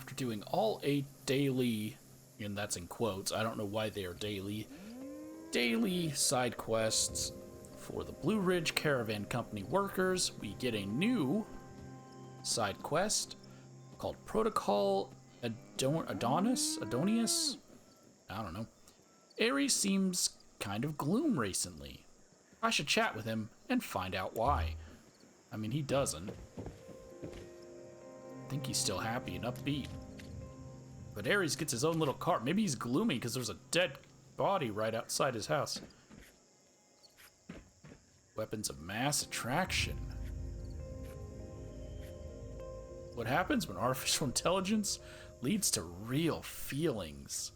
After doing all 8 daily, and that's in quotes, I don't know why they are daily side quests for the Blue Ridge Caravan Company workers, we get a new side quest called Protocol Adonais? I don't know. Ares seems kind of gloom recently. I should chat with him and find out why. I mean, he doesn't. I think he's still happy and upbeat. But Ares gets his own little cart. Maybe he's gloomy because there's a dead body right outside his house. Weapons of mass attraction. What happens when artificial intelligence leads to real feelings?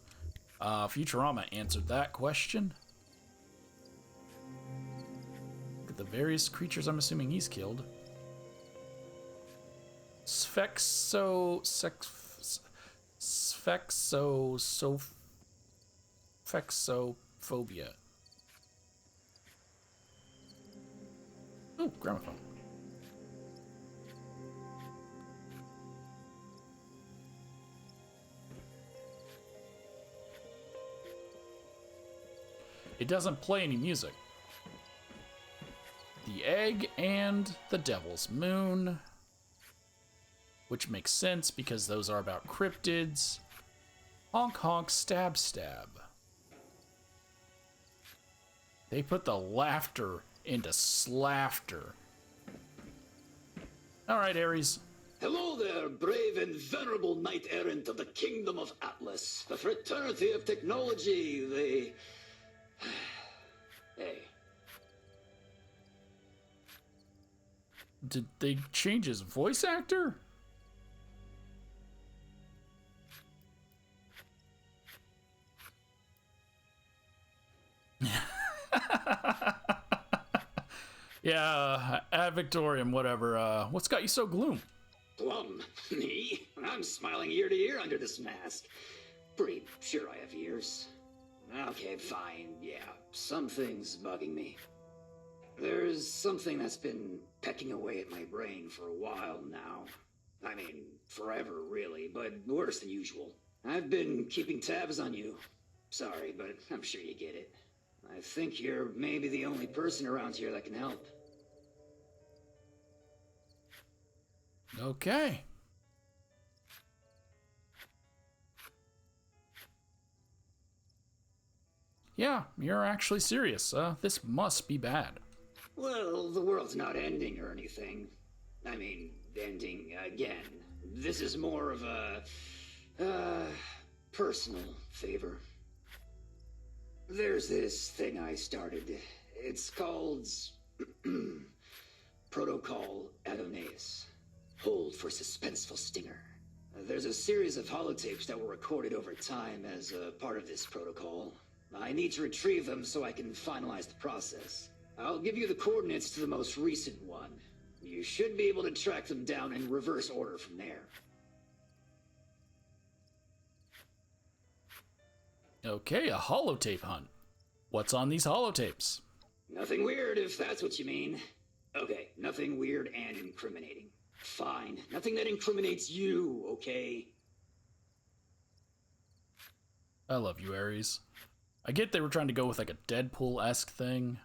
Futurama answered that question. Look at the various creatures I'm assuming he's killed. Sphexophobia. Ooh, gramophone. It doesn't play any music. The Egg and the Devil's Moon. Which makes sense because those are about cryptids. Honk honk stab stab. They put the laughter into slafter. Alright, Ares. Hello there, brave and venerable knight-errant of the Kingdom of Atlas, the fraternity of technology, the... Hey. Did they change his voice actor? Yeah, ad Victoriam, whatever. What's got you so gloom? Glum? Me? I'm smiling ear to ear under this mask. Pretty sure I have ears. Okay, fine, yeah. Something's bugging me. There's something that's been pecking away at my brain for a while now. I mean, forever, really, but worse than usual. I've been keeping tabs on you. Sorry, but I'm sure you get it. I think you're maybe the only person around here that can help. Okay. Yeah, you're actually serious. This must be bad. Well, the world's not ending or anything. I mean, ending again. This is more of a, personal favor. There's this thing I started. It's called... Protocol Adonais. Hold for suspenseful stinger. There's a series of holotapes that were recorded over time as a part of this protocol. I need to retrieve them so I can finalize the process. I'll give you the coordinates to the most recent one. You should be able to track them down in reverse order from there. Okay, a holotape hunt. What's on these holotapes? Nothing weird, if that's what you mean. Okay, nothing weird and incriminating. Fine, nothing that incriminates you, okay? I love you, Ares. I get they were trying to go with like a Deadpool-esque thing.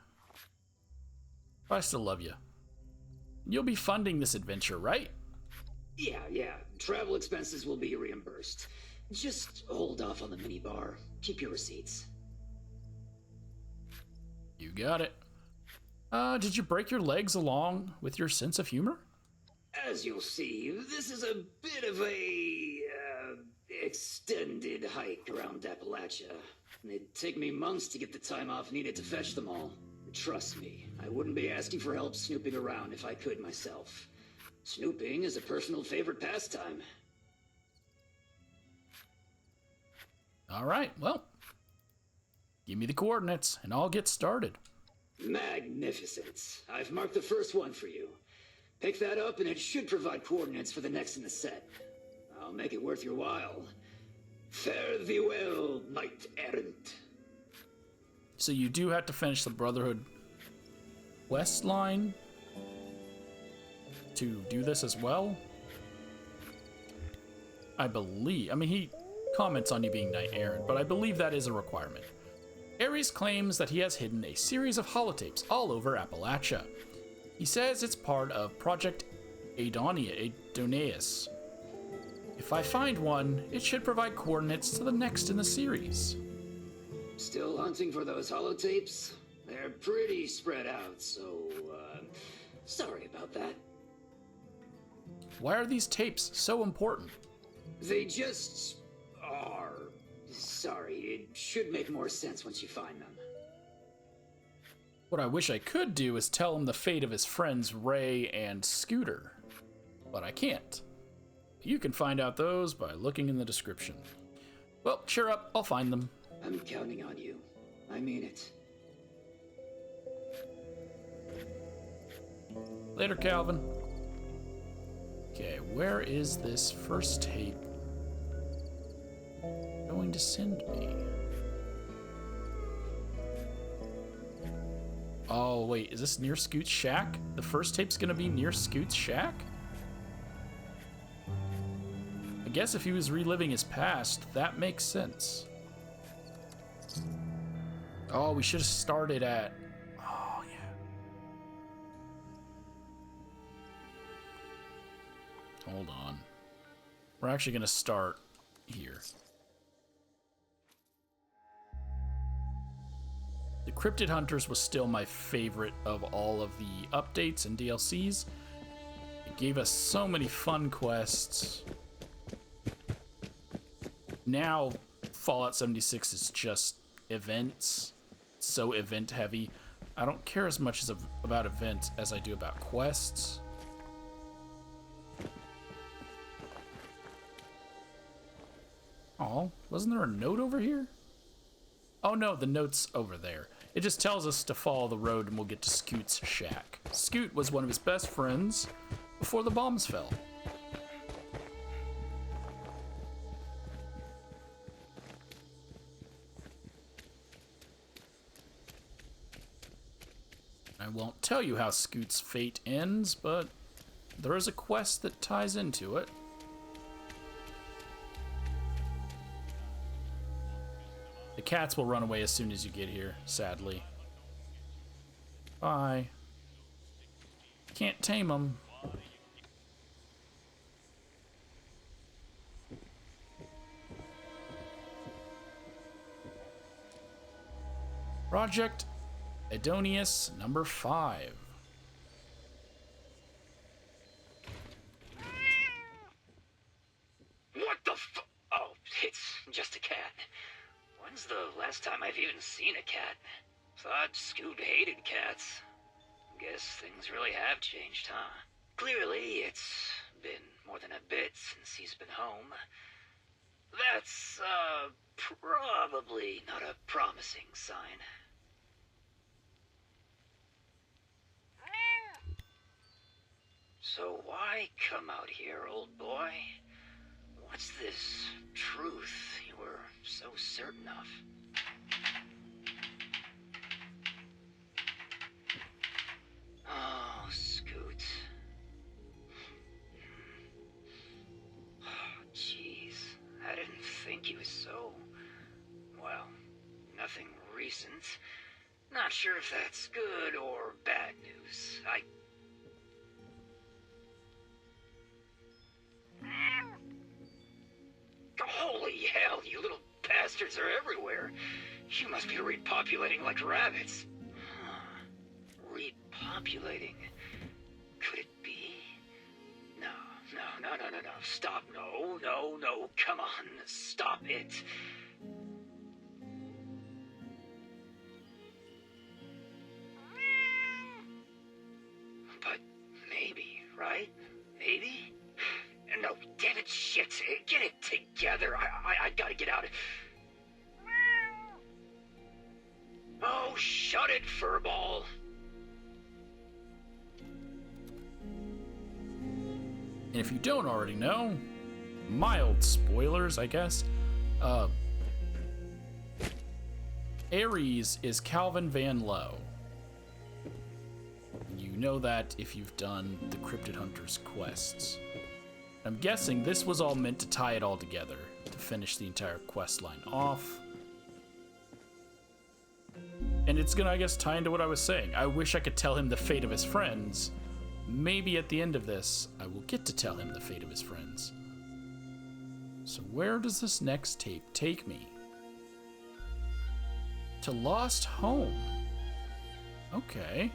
But I still love you. You'll be funding this adventure, right? Yeah. Travel expenses will be reimbursed. Just hold off on the minibar. Keep your receipts. You got it. Did you break your legs along with your sense of humor? As you'll see, this is a bit of a, extended hike around Appalachia. It'd take me months to get the time off needed to fetch them all. Trust me, I wouldn't be asking for help snooping around if I could myself. Snooping is a personal favorite pastime. All right, well, give me the coordinates and I'll get started. Magnificent. I've marked the first one for you. Pick that up and it should provide coordinates for the next in the set. I'll make it worth your while. Fare thee well, knight errant. So you do have to finish the Brotherhood West line to do this as well? I believe, I mean, he comments on you being knight errant, but I believe that is a requirement. Ares claims that he has hidden a series of holotapes all over Appalachia. He says it's part of Project Adonais. If I find one, it should provide coordinates to the next in the series. Still hunting for those holotapes? They're pretty spread out, so, sorry about that. Why are these tapes so important? They just are. Sorry, it should make more sense once you find them. What I wish I could do is tell him the fate of his friends Ray and Scooter, but I can't. You can find out those by looking in the description. Well, cheer up, I'll find them. I'm counting on you. I mean it. Later, Calvin. Okay, where is this first tape going to send me? Oh, wait, is this near Scoot's shack? The first tape's gonna be near Scoot's shack? I guess if he was reliving his past, that makes sense. Oh, we should have started at... Oh, yeah. Hold on. We're actually gonna start here. The Cryptid Hunters was still my favorite of all of the updates and DLCs. It gave us so many fun quests. Now, Fallout 76 is just events. It's so event heavy. I don't care as much about events as I do about quests. Oh, wasn't there a note over here? Oh no, the note's over there. It just tells us to follow the road and we'll get to Scoot's shack. Scoot was one of his best friends before the bombs fell. I won't tell you how Scoot's fate ends, but there is a quest that ties into it. The cats will run away as soon as you get here, sadly. Bye. Can't tame them. Project Adonais number 5. What the Oh, it's just a cat. When's the last time I've even seen a cat? Thought Scoot hated cats. Guess things really have changed, huh? Clearly, it's been more than a bit since he's been home. That's, probably not a promising sign. So why come out here, old boy? What's this truth you were so certain of? Oh, Scoot. Oh, jeez. I didn't think he was so... Well, nothing recent. Not sure if that's good or bad news. Holy hell, you little bastards are everywhere. You must be repopulating like rabbits. Repopulating? Could it be? No. Stop. No. Come on, stop it. But maybe, right? Maybe? No, damn it, shit. Get it together. I gotta get out. Oh, shut it, furball. And if you don't already know, mild spoilers, I guess. Ares is Calvin Van Lowe. You know that if you've done the Cryptid Hunters quests. I'm guessing this was all meant to tie it all together, to finish the entire quest line off. And it's gonna, I guess, tie into what I was saying. I wish I could tell him the fate of his friends. Maybe at the end of this, I will get to tell him the fate of his friends. So where does this next tape take me? To Lost Home. Okay.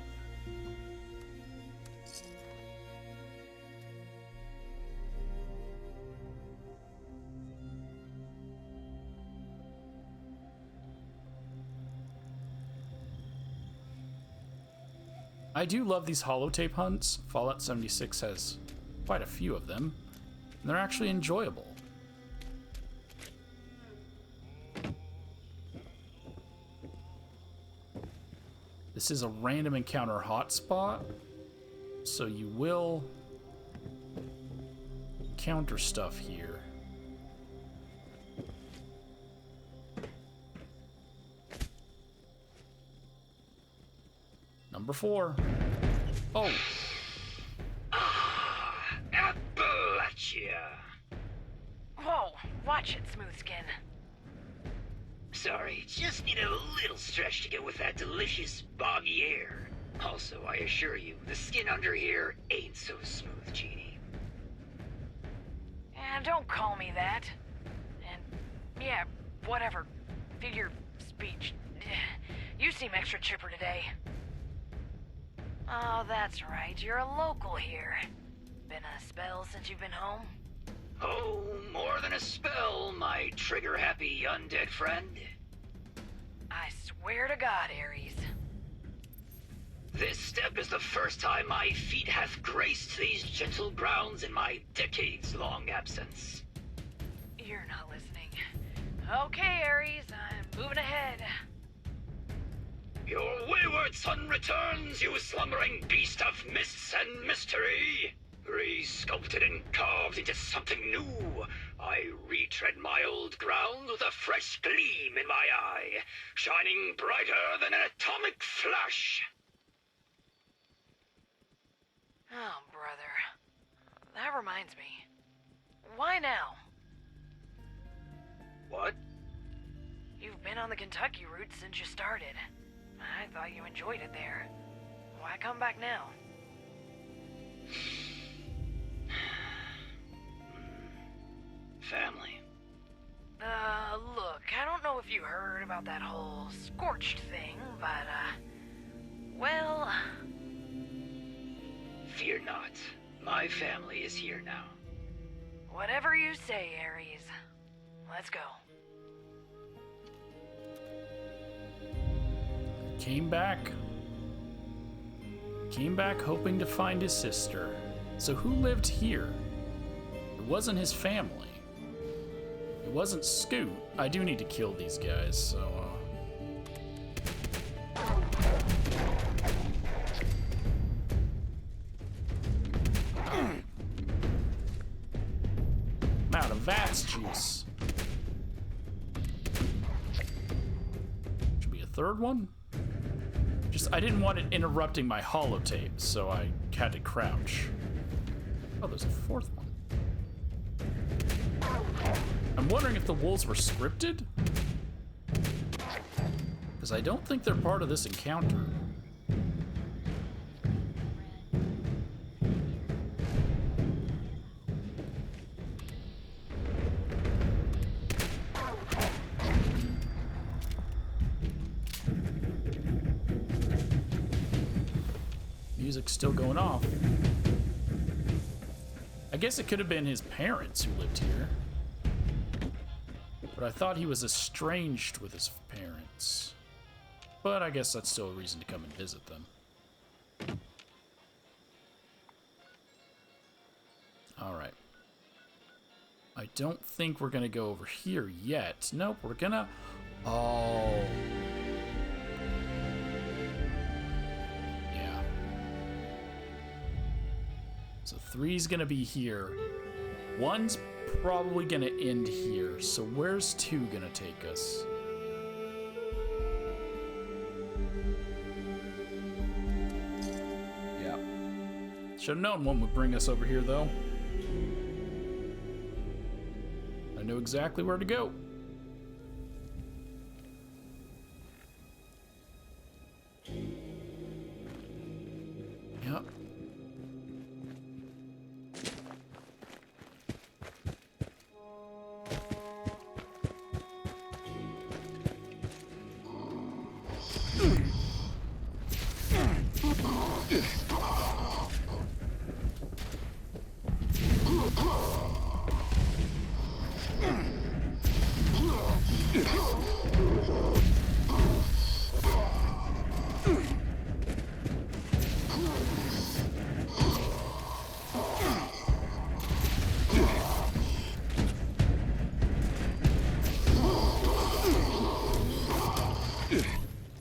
I do love these holotape hunts. Fallout 76 has quite a few of them, and they're actually enjoyable. This is a random encounter hotspot, so you will encounter stuff here. Number 4. Oh. Ah, Appalachia. Whoa, watch it, Smooth Skin. Sorry, just need a little stretch to get with that delicious boggy air. Also, I assure you, the skin under here ain't so smooth, Genie. And don't call me that. And yeah, whatever. Figure speech. You seem extra chipper today. Oh, that's right. You're a local here. Been a spell since you've been home? Oh, more than a spell, my trigger-happy undead friend. I swear to God, Ares. This step is the first time my feet have graced these gentle grounds in my decades-long absence. You're not listening. Okay, Ares, I'm moving ahead. Your wayward son returns, you slumbering beast of mists and mystery. Re-sculpted and carved into something new, I retread my old ground with a fresh gleam in my eye, shining brighter than an atomic flash. Oh, brother. That reminds me. Why now? What? You've been on the Kentucky route since you started. I thought you enjoyed it there. Why come back now? Family. Look, I don't know if you heard about that whole scorched thing, but, well... Fear not. My family is here now. Whatever you say, Ares. Let's go. Came back hoping to find his sister. So who lived here? It wasn't his family. It wasn't Scoot. I do need to kill these guys, so I'm out of VATS juice. Should be a third one? I didn't want it interrupting my holotape, so I had to crouch. Oh, there's a fourth one. I'm wondering if the wolves were scripted? Because I don't think they're part of this encounter. Music's still going off. I guess it could have been his parents who lived here. But I thought he was estranged with his parents. But I guess that's still a reason to come and visit them. Alright. I don't think we're gonna go over here yet. Nope, we're gonna... Oh... So 3's gonna be here. 1's probably gonna end here. So where's 2 gonna take us? Yeah. Should have known 1 would bring us over here, though. know exactly where to go. Yep.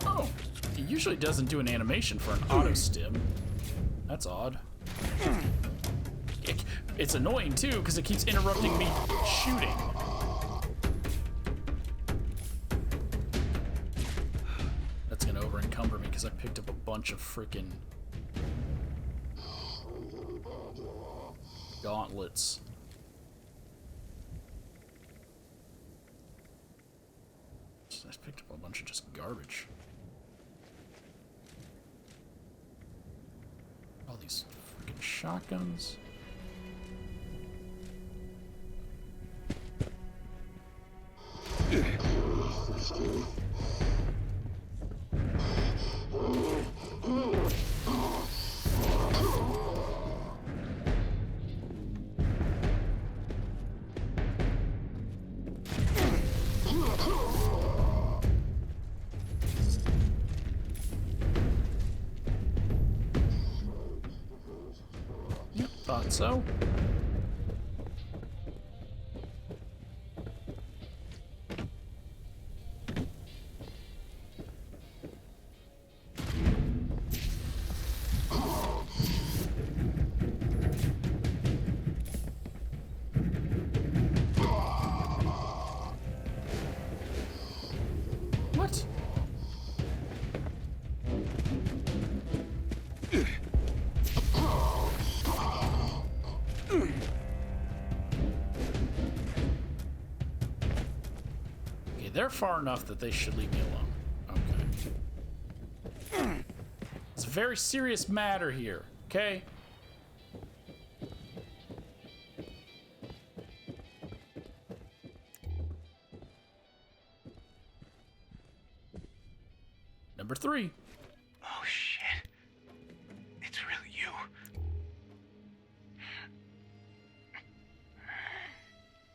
Oh, it usually doesn't do an animation for an auto stim. That's odd. It's annoying too because it keeps interrupting me shooting. That's gonna over encumber me because I picked up a bunch of freaking gauntlets. I picked up a bunch of just garbage. All these freaking shotguns. Yep, thought so. What? Okay, they're far enough that they should leave me alone. Okay. It's a very serious matter here, okay? Number 3. Oh shit. It's really you.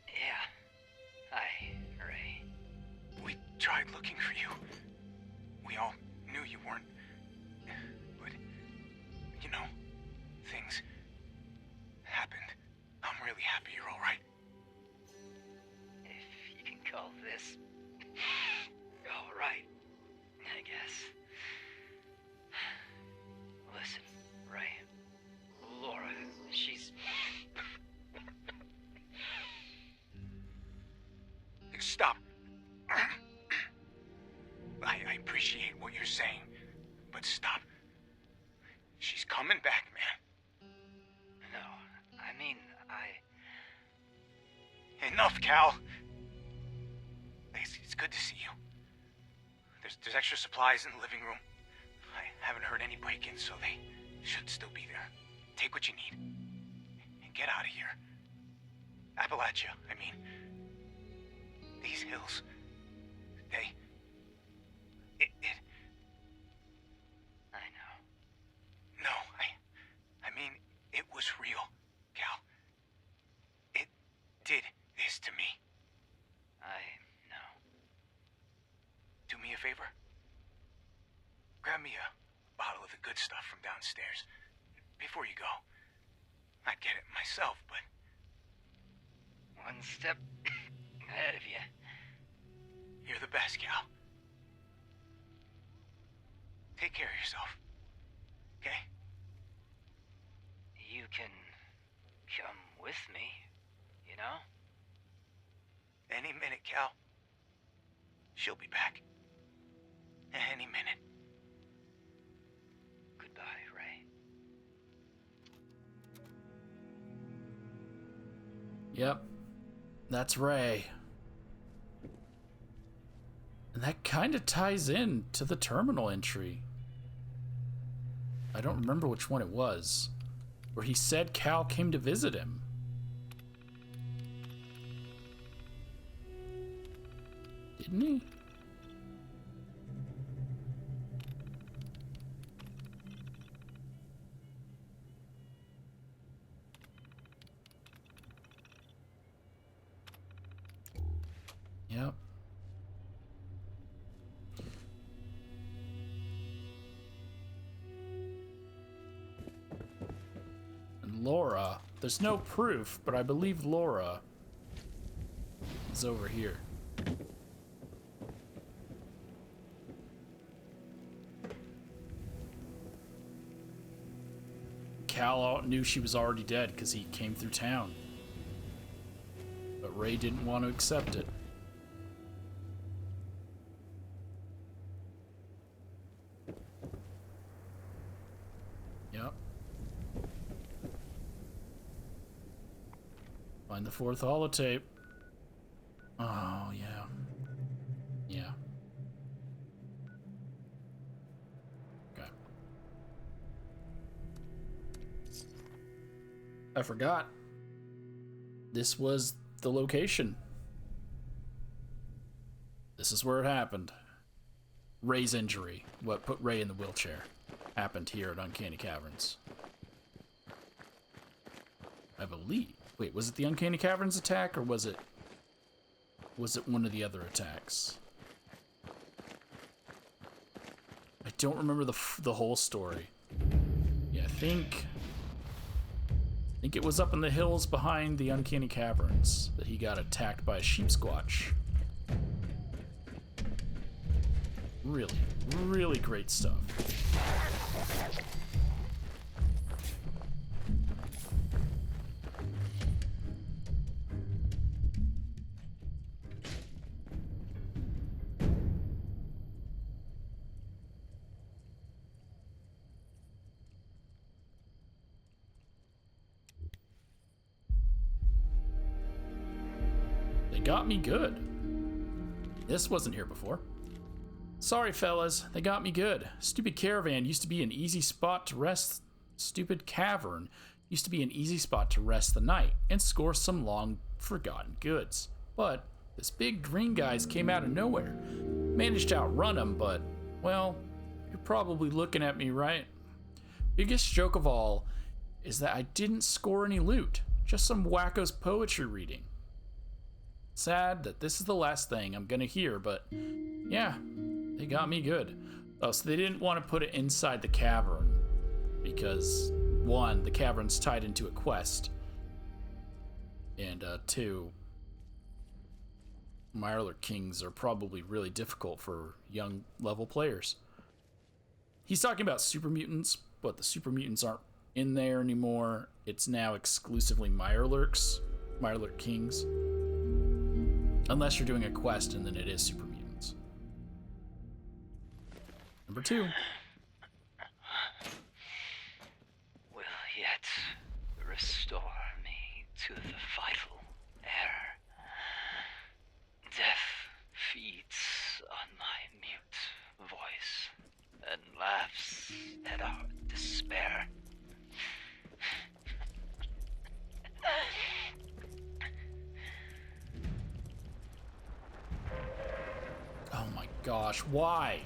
Yeah. Hi, Ray. We tried looking for you. We all knew you weren't. But, you know, things happened. I'm really happy you're alright. If you can call this all right, I guess. Listen, Ray. Laura, she's... Stop. I appreciate what you're saying, but stop. She's coming back, man. No, I mean, Enough, Cal. It's good to see you. There's extra supplies in the living room. I haven't heard any break-ins, so they should still be there. Take what you need. And get out of here. Appalachia, I mean. These hills. I know. No, I mean, it was real, Cal. It did this to me. I know. Do me a favor. Grab me a bottle of the good stuff from downstairs. Before you go. I'd get it myself, but... One step ahead of you. You're the best, Cal. Take care of yourself. Okay? You can come with me, you know? Any minute, Cal. She'll be back. Any minute. Goodbye, Ray. Yep. That's Ray. And that kind of ties in to the terminal entry. I don't remember which one it was, where he said Cal came to visit him. Didn't he? Yep. And Laura, there's no proof, but I believe Laura is over here. Cal knew she was already dead because he came through town. But Ray didn't want to accept it. Yep. Find the fourth holotape. Oh, yeah. Yeah. Okay. I forgot. This was the location. This is where it happened. Ray's injury, what put Ray in the wheelchair, happened here at Uncanny Caverns. I believe. Wait, was it the Uncanny Caverns attack, or was it one of the other attacks? I don't remember the whole story. Yeah, I think it was up in the hills behind the Uncanny Caverns that he got attacked by a sheep squatch. Really, really great stuff. They got me good. This wasn't here before. Sorry, fellas, they got me good. Stupid Caravan used to be an easy spot to rest. Stupid Cavern used to be an easy spot to rest the night and score some long forgotten goods. But this big green guys came out of nowhere. Managed to outrun them, but, well, you're probably looking at me, right? Biggest joke of all is that I didn't score any loot, just some wacko's poetry reading. Sad that this is the last thing I'm gonna hear, but yeah, they got me good. Oh, so they didn't want to put it inside the cavern because, one, the cavern's tied into a quest, and two, Mirelurk Kings are probably really difficult for young level players. He's talking about super mutants, but the super mutants aren't in there anymore. It's now exclusively Mirelurk Kings. Unless you're doing a quest and then it is super mutants. Number 2. Will yet restore me to the vital air. Death feeds on my mute voice and laughs at our despair. Oh my gosh, why?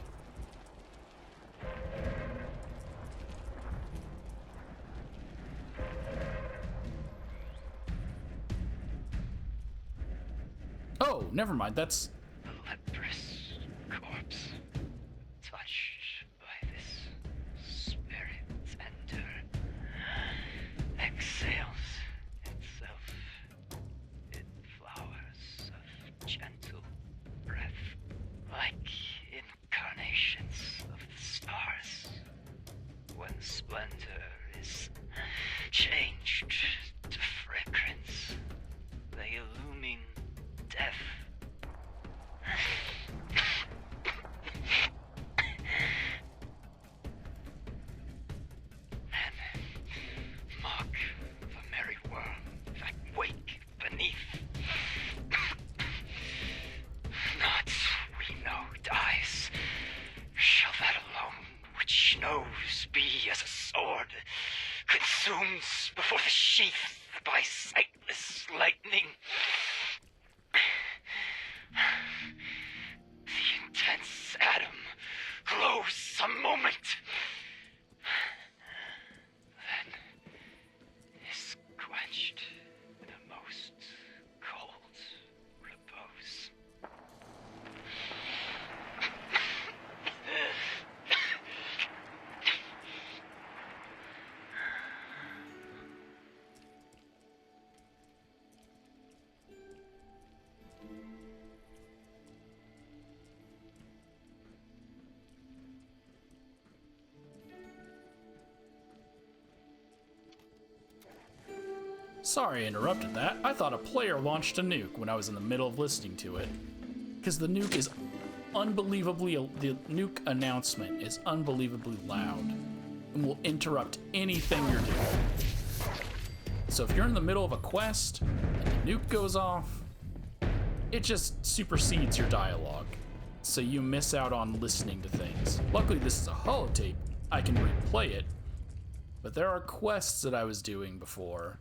Oh, never mind, that's... A leprous corpse, touched by this spirit tender, exhales itself in flowers of gentle breath, like incarnations of the stars, when splendor is changed to fragrance, they illumine death Sorry I interrupted that. I thought a player launched a nuke when I was in the middle of listening to it. Because the nuke is the nuke announcement is unbelievably loud and will interrupt anything you're doing. So if you're in the middle of a quest and the nuke goes off, it just supersedes your dialogue. So you miss out on listening to things. Luckily this is a holotape, I can replay it. But there are quests that I was doing before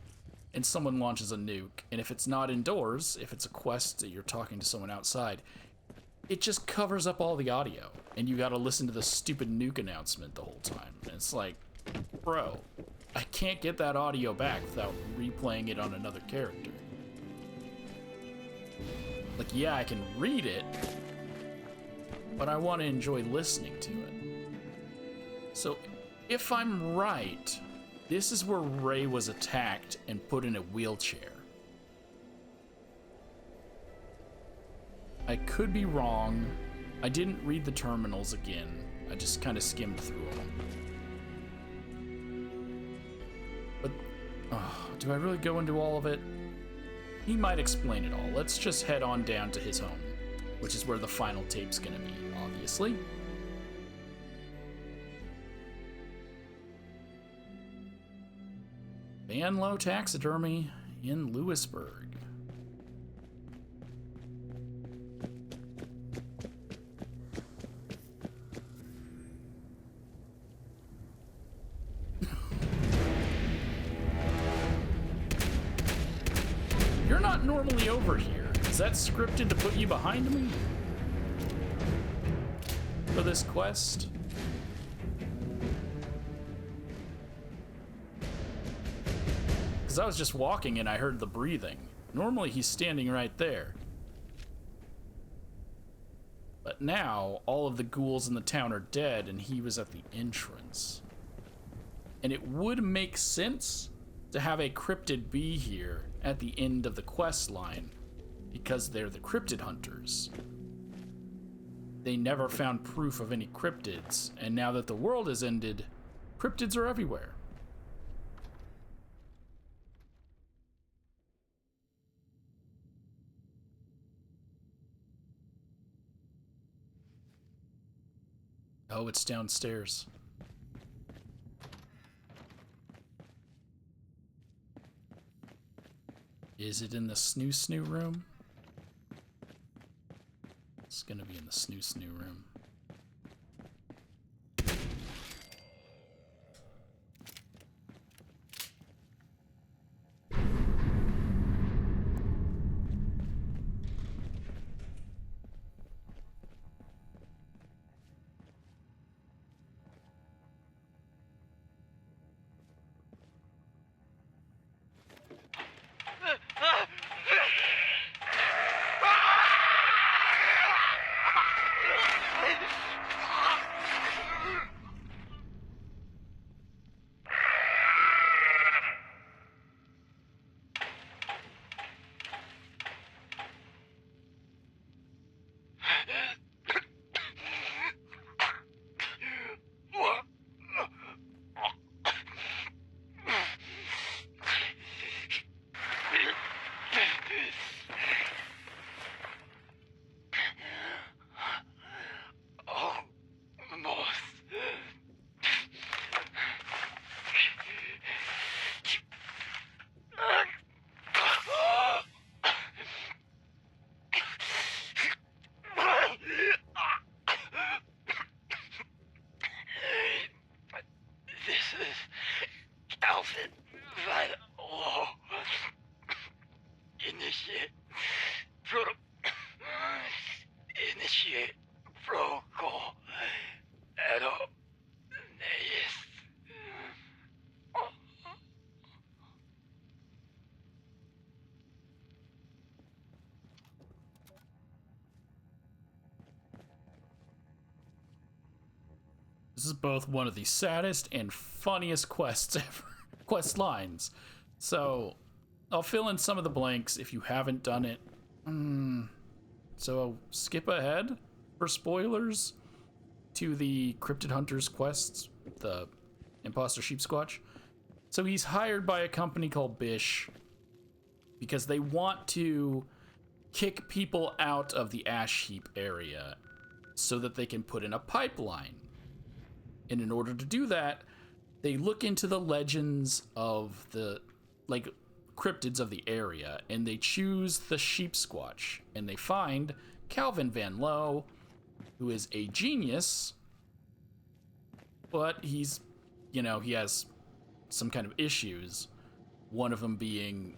and someone launches a nuke, and if it's not indoors, if it's a quest that you're talking to someone outside, it just covers up all the audio, and you gotta listen to the stupid nuke announcement the whole time. And it's like, bro, I can't get that audio back without replaying it on another character. Like, yeah, I can read it, but I want to enjoy listening to it. So, if I'm right, this is where Ray was attacked and put in a wheelchair. I could be wrong. I didn't read the terminals again. I just kind of skimmed through them. But, do I really go into all of it? He might explain it all. Let's just head on down to his home, which is where the final tape's gonna be, obviously. Banlow Taxidermy in Lewisburg. You're not normally over here. Is that scripted to put you behind me? For this quest? Because I was just walking and I heard the breathing. Normally he's standing right there. But now, all of the ghouls in the town are dead and he was at the entrance. And it would make sense to have a cryptid be here at the end of the quest line, because they're the cryptid hunters. They never found proof of any cryptids, and now that the world has ended, cryptids are everywhere. Oh, it's downstairs. Is it in the snoo room? It's gonna be in the snoo room. Initiate protocol. Adonais. This is both one of the saddest and funniest quests ever. Quest lines. So, I'll fill in some of the blanks if you haven't done it. So, skip ahead for spoilers to the Cryptid Hunters quests, the Imposter Sheep Squatch. So, he's hired by a company called Bish because they want to kick people out of the ash heap area so that they can put in a pipeline. And in order to do that, they look into the legends of the, like, cryptids of the area, and they choose the sheep squatch, and they find Calvin Van Lowe, who is a genius, but he's, you know, he has some kind of issues. One of them being...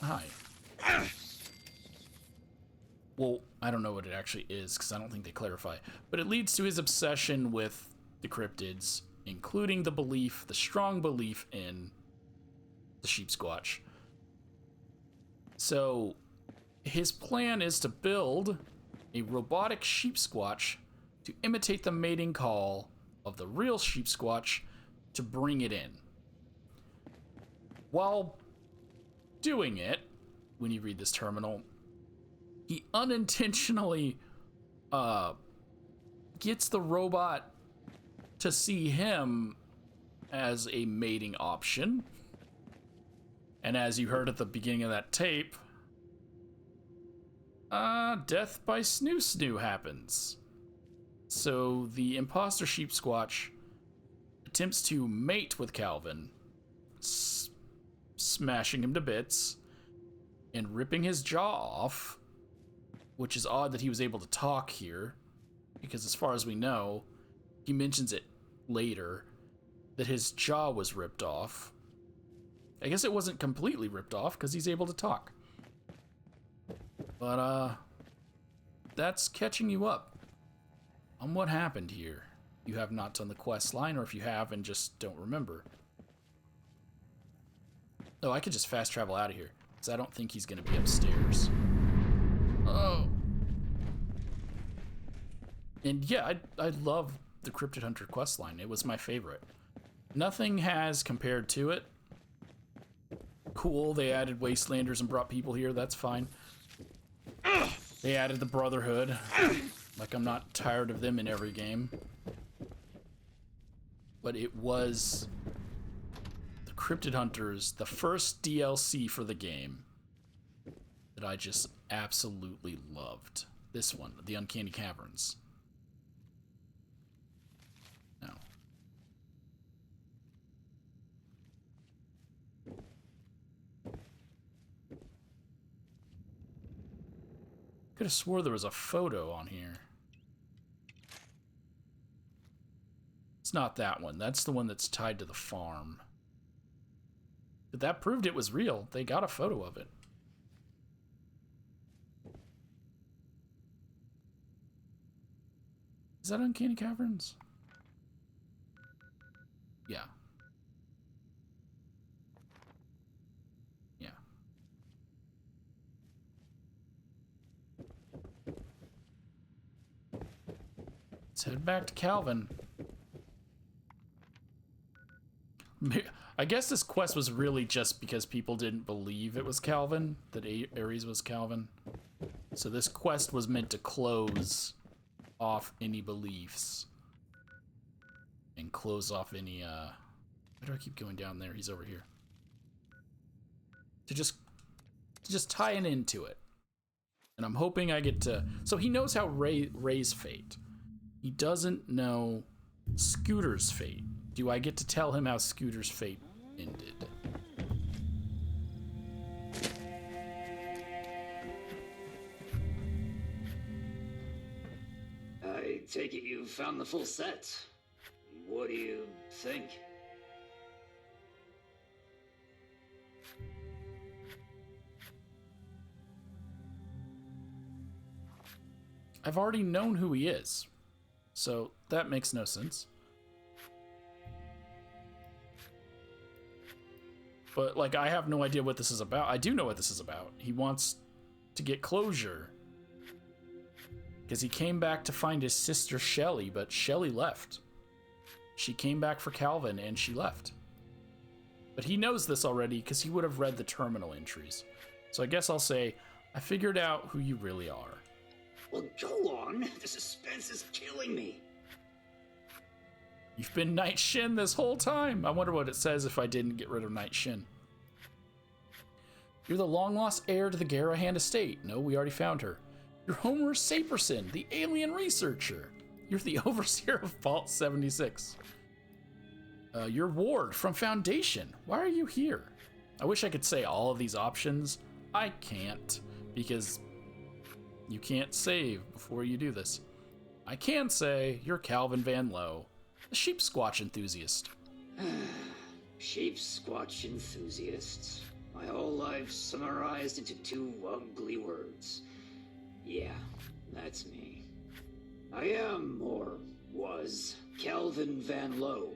Hi. Well, I don't know what it actually is, because I don't think they clarify. But it leads to his obsession with the cryptids, including the belief, the strong belief in the sheep squatch. So, his plan is to build a robotic sheep squatch to imitate the mating call of the real sheep squatch to bring it in. While doing it, when you read this terminal, he unintentionally gets the robot to see him as a mating option. And as you heard at the beginning of that tape, death by snoo snoo happens. So the imposter sheep squatch attempts to mate with Calvin, smashing him to bits and ripping his jaw off, which is odd that he was able to talk here, because as far as we know, he mentions it later, that his jaw was ripped off. I guess it wasn't completely ripped off, because he's able to talk. But, that's catching you up on what happened here. You have not done the quest line, or if you have and just don't remember. Oh, I could just fast travel out of here, because I don't think he's going to be upstairs. Oh. And yeah, I love the Cryptid Hunter quest line. It was my favorite. Nothing has compared to it. Cool, they added Wastelanders and brought people here, that's fine. They added the Brotherhood. Like, I'm not tired of them in every game. But it was the Cryptid Hunters, the first DLC for the game, that I just absolutely loved. This one, the Uncanny Caverns. No. Could have swore there was a photo on here. It's not that one. That's the one that's tied to the farm. But that proved it was real. They got a photo of it. Is that Uncanny Caverns? Yeah. Yeah. Let's head back to Calvin. I guess this quest was really just because people didn't believe it was Calvin, that Ares was Calvin. So this quest was meant to close off any beliefs. And close off any, why do I keep going down there? He's over here. To just tie an end to it. And I'm hoping I get to... So he knows how Ray's fate. He doesn't know Scooter's fate. Do I get to tell him how Scooter's fate ended? I take it you found the full set. What do you think? I've already known who he is, so that makes no sense. But, like, I have no idea what this is about. I do know what this is about. He wants to get closure. Because he came back to find his sister Shelly, but Shelly left. She came back for Calvin, and she left. But he knows this already, because he would have read the terminal entries. So I guess I'll say, I figured out who you really are. Well, go on. The suspense is killing me. You've been Night Shin this whole time. I wonder what it says if I didn't get rid of Night Shin. You're the long-lost heir to the Caravan estate. No, we already found her. You're Homer Saperson, the alien researcher. You're the overseer of Vault 76. You're Ward from Foundation. Why are you here? I wish I could say all of these options. I can't, because you can't save before you do this. I can say you're Calvin Van Lowe, the sheep squatch enthusiast. Sheep squatch enthusiasts. My whole life summarized into 2 ugly words. Yeah, that's me. I am, or was, Calvin Van Lowe,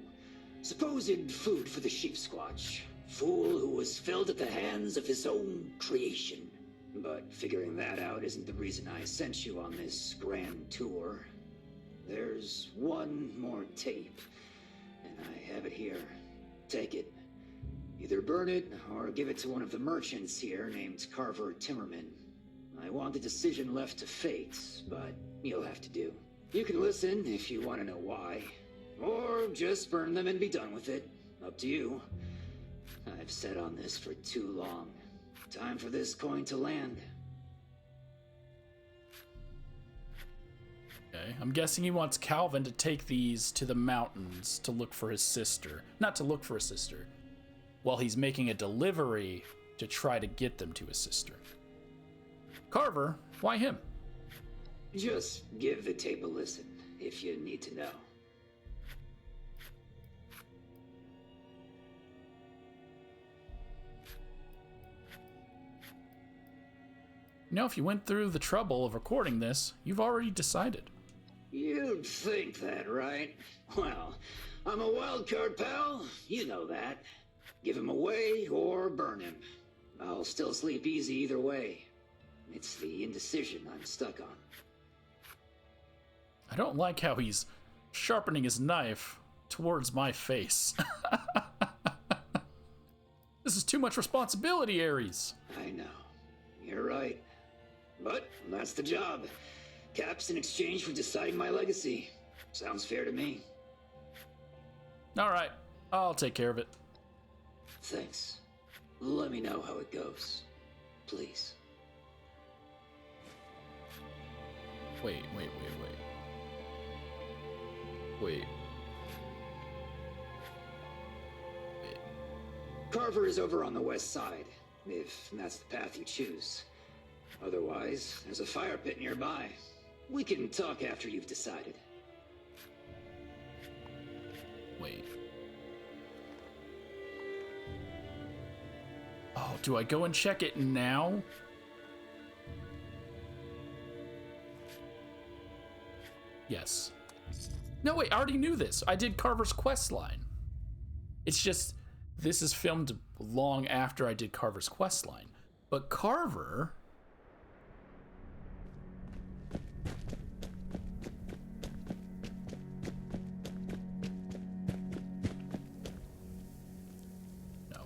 supposed food for the sheep squatch, fool who was filled at the hands of his own creation. But figuring that out isn't the reason I sent you on this grand tour. There's one more tape, and I have it here. Take it. Either burn it, or give it to one of the merchants here named Carver Timmerman. I want the decision left to fate, but you'll have to do. You can listen if you want to know why. Or just burn them and be done with it. Up to you. I've sat on this for too long. Time for this coin to land. Okay, I'm guessing he wants Calvin to take these to the mountains to look for his sister. Not to look for his sister. While he's making a delivery to try to get them to his sister. Carver, why him? Just give the tape a listen, if you need to know. You know, if you went through the trouble of recording this, you've already decided. You'd think that, right? Well, I'm a wild card, pal. You know that. Give him away or burn him. I'll still sleep easy either way. It's the indecision I'm stuck on. I don't like how he's sharpening his knife towards my face. This is too much responsibility, Ares. I know. You're right. But that's the job. Caps in exchange for deciding my legacy. Sounds fair to me. All right, I'll take care of it. Thanks. Let me know how it goes. Please. Wait. Carver is over on the west side, if that's the path you choose. Otherwise, there's a fire pit nearby. We can talk after you've decided. Wait. Oh, do I go and check it now? Yes. No, wait, I already knew this. I did Carver's quest line. It's just, this is filmed long after I did Carver's quest line. But Carver... No.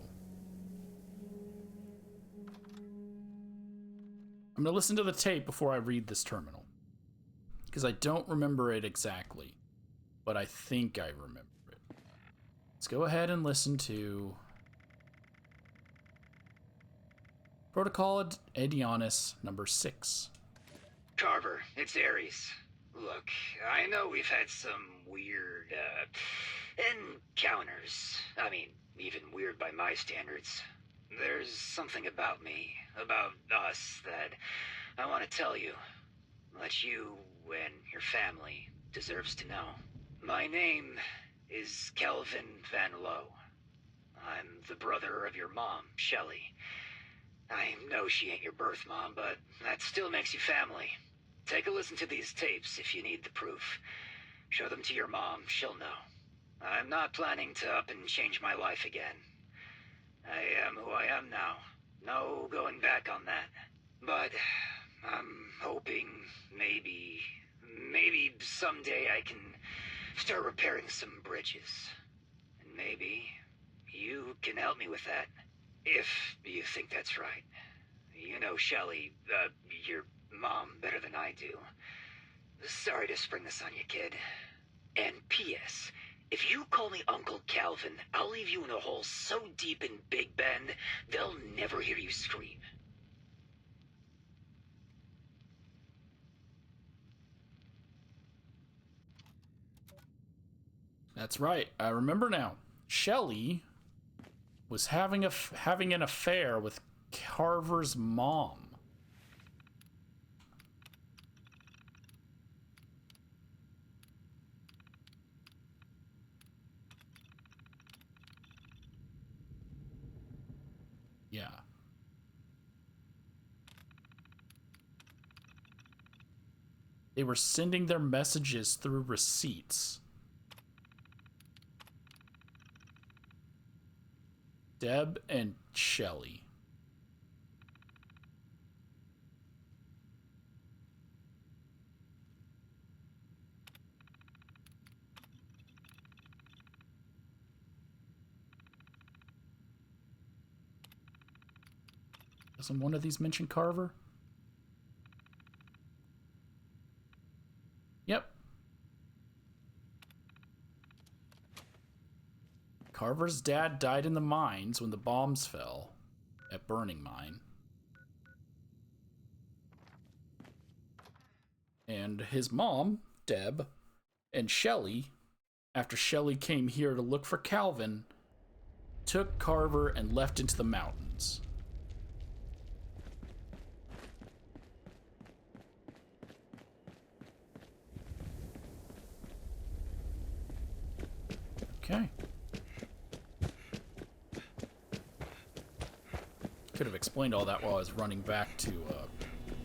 I'm gonna listen to the tape before I read this terminal. Because I don't remember it exactly. But I think I remember it. Let's go ahead and listen to Protocol Adonais number 6. Carver, it's Ares. Look, I know we've had some weird, encounters. I mean, even weird by my standards. There's something about me, about us, that I want to tell you. That you and your family deserves to know. My name is Calvin Van Lowe. I'm the brother of your mom, Shelley. I know she ain't your birth mom, but that still makes you family. Take a listen to these tapes if you need the proof. Show them to your mom, she'll know. I'm not planning to up and change my life again. I am who I am now. No going back on that. But I'm hoping maybe someday I can start repairing some bridges. And maybe you can help me with that. If you think that's right. You know Shelley, your mom, better than I do. Sorry to spring this on you, kid. And P.S. If you call me Uncle Calvin, I'll leave you in a hole so deep in Big Bend, they'll never hear you scream. That's right. I remember now. Shelley was having an affair with Carver's mom. Yeah. They were sending their messages through receipts. Deb and Shelley. Doesn't one of these mention Carver? Yep. Carver's dad died in the mines when the bombs fell at Burning Mine. And his mom, Deb, and Shelley, after Shelley came here to look for Calvin, took Carver and left into the mountains. Okay. Could have explained all that while I was running back to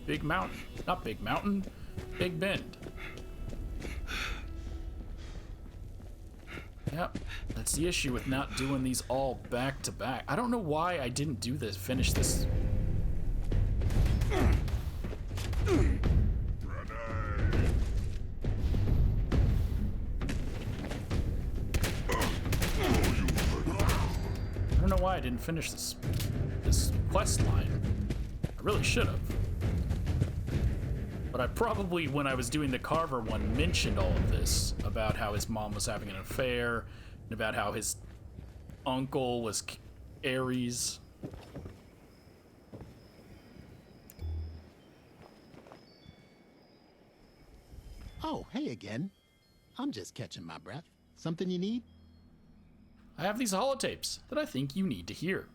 Big Mountain. Not Big Mountain, Big Bend. Yep, that's the issue with not doing these all back to back. I don't know why I didn't do this, finish this. I don't know why I didn't finish this quest line. I really should have. But I probably, when I was doing the Carver one, mentioned all of this about how his mom was having an affair and about how his uncle was Ares. Oh, hey again. I'm just catching my breath. Something you need? I have these holotapes that I think you need to hear.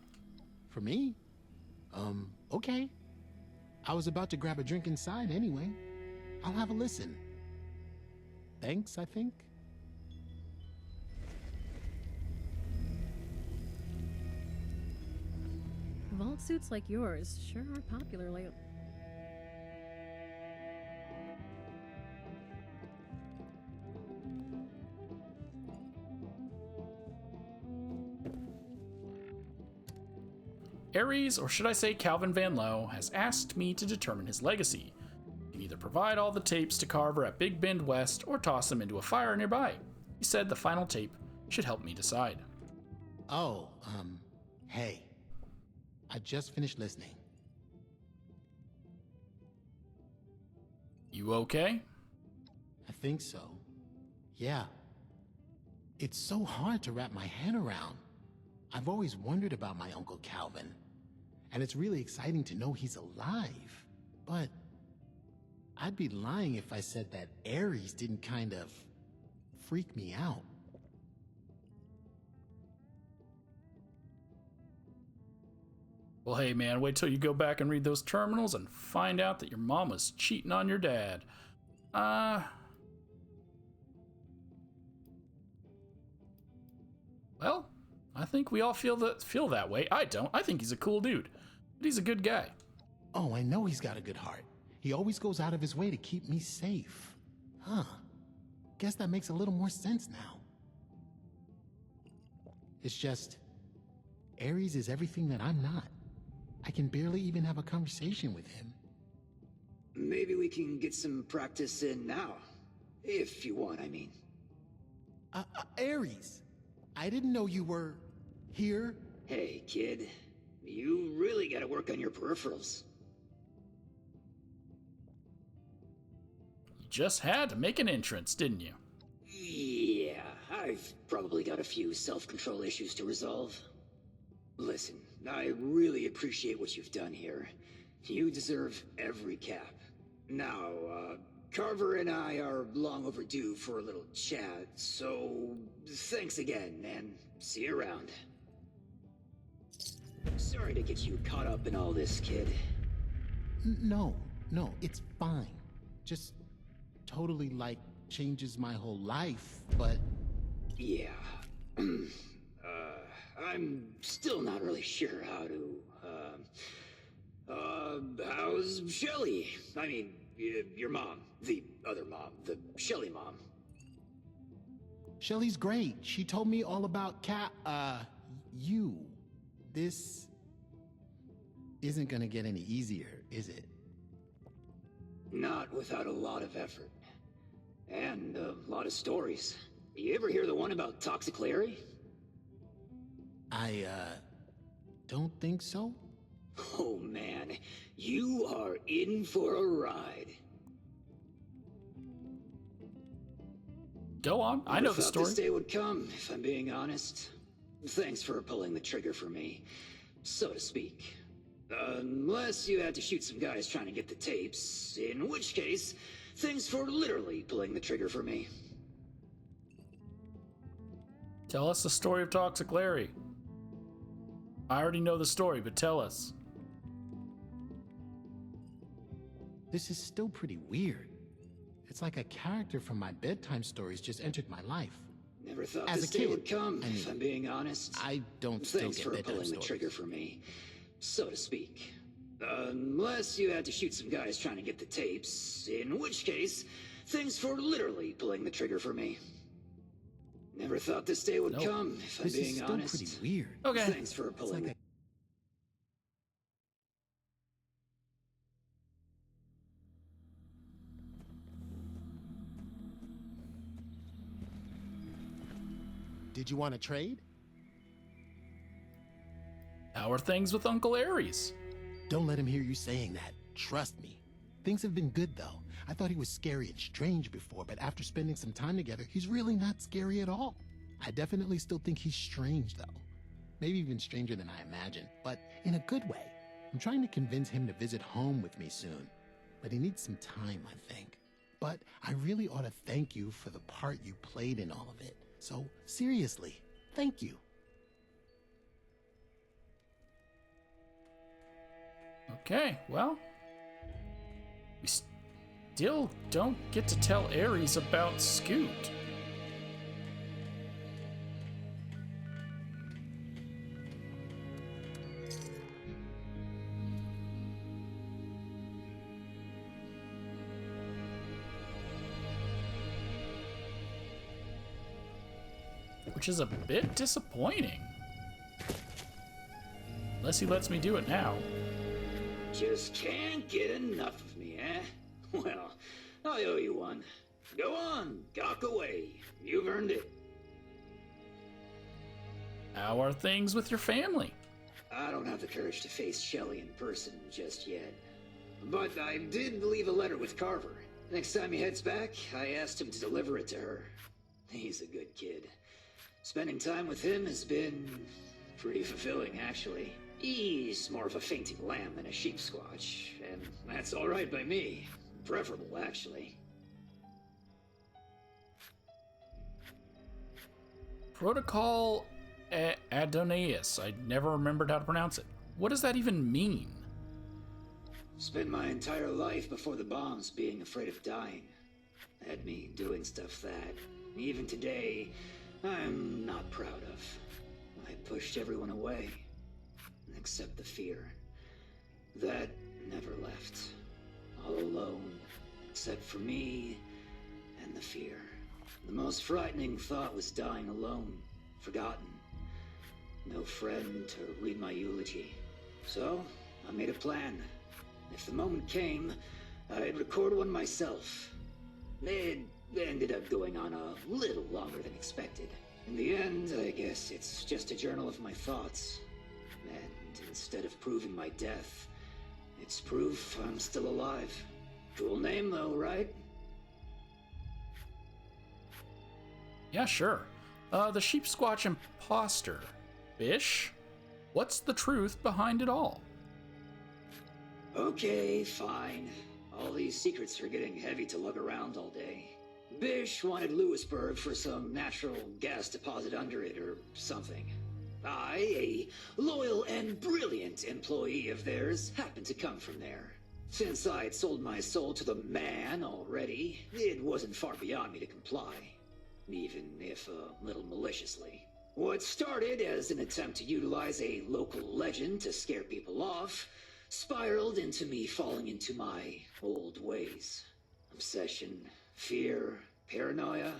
For me? Okay. I was about to grab a drink inside anyway. I'll have a listen. Thanks, I think. Vault suits like yours sure are popular lately. Ares, or should I say Calvin Van Loo, has asked me to determine his legacy. You can either provide all the tapes to Carver at Big Bend West or toss them into a fire nearby. He said the final tape should help me decide. Oh, hey. I just finished listening. You okay? I think so. Yeah. It's so hard to wrap my head around. I've always wondered about my Uncle Calvin, and it's really exciting to know he's alive. But I'd be lying if I said that Ares didn't kind of freak me out. Well, hey man, wait till you go back and read those terminals and find out that your mom was cheating on your dad. Well, I think we all feel that way. I don't. I think he's a cool dude. But he's a good guy. Oh, I know he's got a good heart. He always goes out of his way to keep me safe. Huh. Guess that makes a little more sense now. It's just, Ares is everything that I'm not. I can barely even have a conversation with him. Maybe we can get some practice in now. If you want, I mean. Ares, I didn't know you were here. Hey, kid. You really gotta work on your peripherals. You just had to make an entrance, didn't you? Yeah, I I've probably got a few self-control issues to resolve. Listen, I really appreciate what you've done here. You deserve every cap. Now, Carver and I are long overdue for a little chat, so thanks again, and see you around. Sorry to get you caught up in all this, kid. No, it's fine. Just totally, like, changes my whole life, but... Yeah. I'm still not really sure how to, how's Shelly? I mean, your mom. The other mom. The Shelly mom. Shelly's great. She told me all about you. This isn't gonna get any easier, is it? Not without a lot of effort. And a lot of stories. You ever hear the one about Toxic Larry? I, don't think so. Oh man, you are in for a ride. Go on. I know the Thought this story. day would come, if I'm being honest. Thanks for pulling the trigger for me, so to speak. Unless you had to shoot some guys trying to get the tapes, in which case, thanks for literally pulling the trigger for me. Tell us the story of Toxic Larry. I already know the story, but tell us. This is still pretty weird. It's like a character from my bedtime stories just entered my life. Never thought As this a day kid, would come, I mean, if I'm being honest. I don't still Thanks get for bedtime pulling the stories. trigger for me, so to speak. Unless you had to shoot some guys trying to get the tapes, in which case, thanks for literally pulling the trigger for me. Never thought this day would Nope. come, if I'm This is being still honest. pretty weird. Okay. Thanks for It's pulling like Did you want to trade? How are things with Uncle Aries? Don't let him hear you saying that. Trust me. Things have been good, though. I thought he was scary and strange before, but after spending some time together, he's really not scary at all. I definitely still think he's strange, though. Maybe even stranger than I imagined, but in a good way. I'm trying to convince him to visit home with me soon, but he needs some time, I think. But I really ought to thank you for the part you played in all of it. So, seriously, thank you. Okay, well, we still don't get to tell Aries about Scoot. Which is a bit disappointing. Unless he lets me do it now. Just can't get enough of me, eh? Well, I owe you one. Go on, gawk away. You've earned it. How are things with your family? I don't have the courage to face Shelly in person just yet. But I did leave a letter with Carver. Next time he heads back, I asked him to deliver it to her. He's a good kid. Spending time with him has been pretty fulfilling, actually. He's more of a fainting lamb than a sheep squatch, and that's all right by me. Preferable, actually. Protocol Adonais. I never remembered how to pronounce it. What does that even mean? Spent my entire life before the bombs being afraid of dying. Had me doing stuff that, even today, I'm not proud of. I pushed everyone away, except the fear. That never left. All alone, except for me and the fear. The most frightening thought was dying alone, forgotten. No friend to read my eulogy. So, I made a plan. If the moment came, I'd record one myself. It ended up going on a little longer than expected. In the end, I guess it's just a journal of my thoughts. And instead of proving my death, it's proof I'm still alive. Cool name though, right? Yeah, sure. The Sheep Squatch imposter. Bish? What's the truth behind it all? Okay, fine. All these secrets are getting heavy to lug around all day. Bish wanted Lewisburg for some natural gas deposit under it or something. I, a loyal and brilliant employee of theirs, happened to come from there. Since I had sold my soul to the man already, it wasn't far beyond me to comply, even if a little maliciously. What started as an attempt to utilize a local legend to scare people off spiraled into me falling into my old ways. Obsession, fear, paranoia.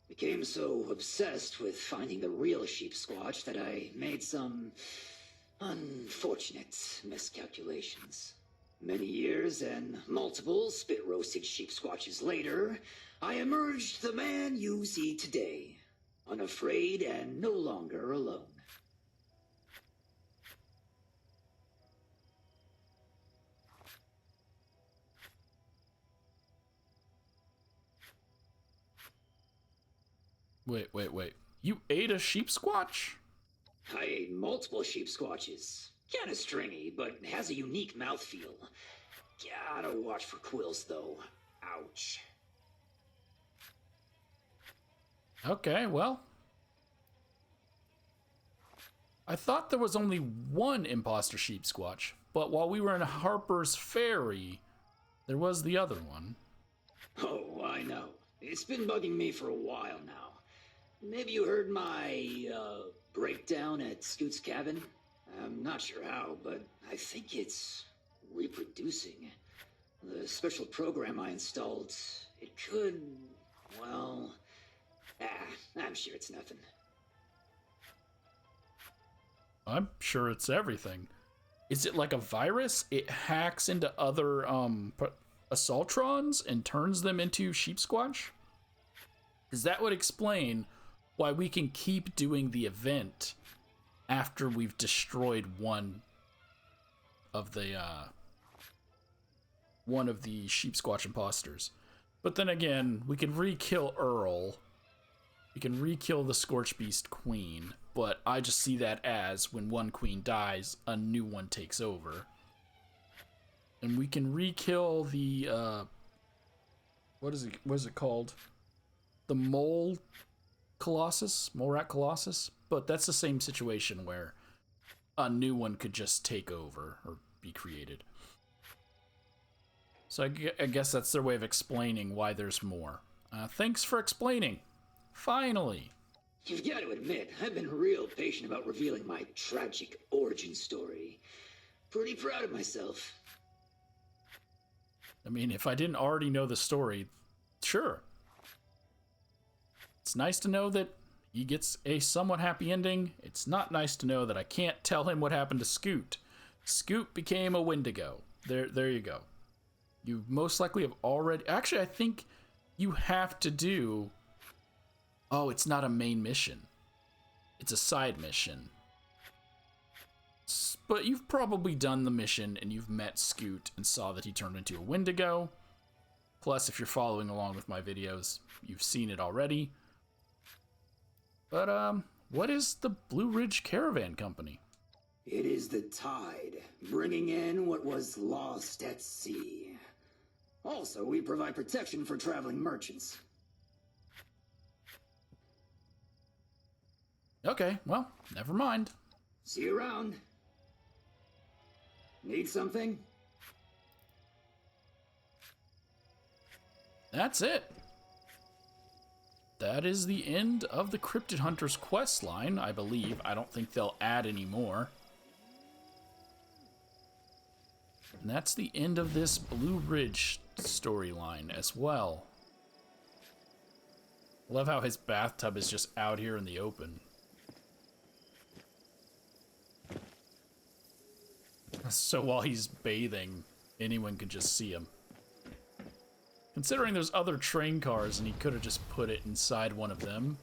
Became so obsessed with finding the real sheep squatch that I made some unfortunate miscalculations. Many years and multiple spit-roasted sheep squatches later, I emerged the man you see today, unafraid and no longer alone. Wait. You ate a sheep squatch? I ate multiple sheep squatches. Kinda stringy, but has a unique mouthfeel. Gotta watch for quills, though. Ouch. Okay, well. I thought there was only one imposter sheep squatch, but while we were in Harper's Ferry, there was the other one. Oh, I know. It's been bugging me for a while now. Maybe you heard my, breakdown at Scoot's cabin? I'm not sure how, but I think it's reproducing. The special program I installed, it could, well, I'm sure it's nothing. I'm sure it's everything. Is it like a virus? It hacks into other assaultrons and turns them into sheep squatch? Because that would explain why we can keep doing the event after we've destroyed one of the sheep squatch imposters. But then again, we can re-kill Earl. We can re-kill the Scorch Beast Queen, but I just see that as when one queen dies, a new one takes over. And we can re-kill the what is it called? The mole rat colossus, but that's the same situation where a new one could just take over or be created. So I guess that's their way of explaining why there's more. Thanks for explaining. Finally. You've got to admit, I've been real patient about revealing my tragic origin story. Pretty proud of myself. I mean, if I didn't already know the story, sure. It's nice to know that he gets a somewhat happy ending. It's not nice to know that I can't tell him what happened to Scoot. Scoot became a Wendigo. There you go. You most likely have already... Actually, I think you have to do... Oh, it's not a main mission. It's a side mission. But you've probably done the mission and you've met Scoot and saw that he turned into a Wendigo. Plus, if you're following along with my videos, you've seen it already. But, what is the Blue Ridge Caravan Company? It is the tide, bringing in what was lost at sea. Also, we provide protection for traveling merchants. Okay, well, never mind. See you around. Need something? That's it. That is the end of the Cryptid Hunter's quest line, I believe. I don't think they'll add any more. And that's the end of this Blue Ridge storyline as well. I love how his bathtub is just out here in the open. So while he's bathing, anyone can just see him. Considering there's other train cars and he could have just put it inside one of them,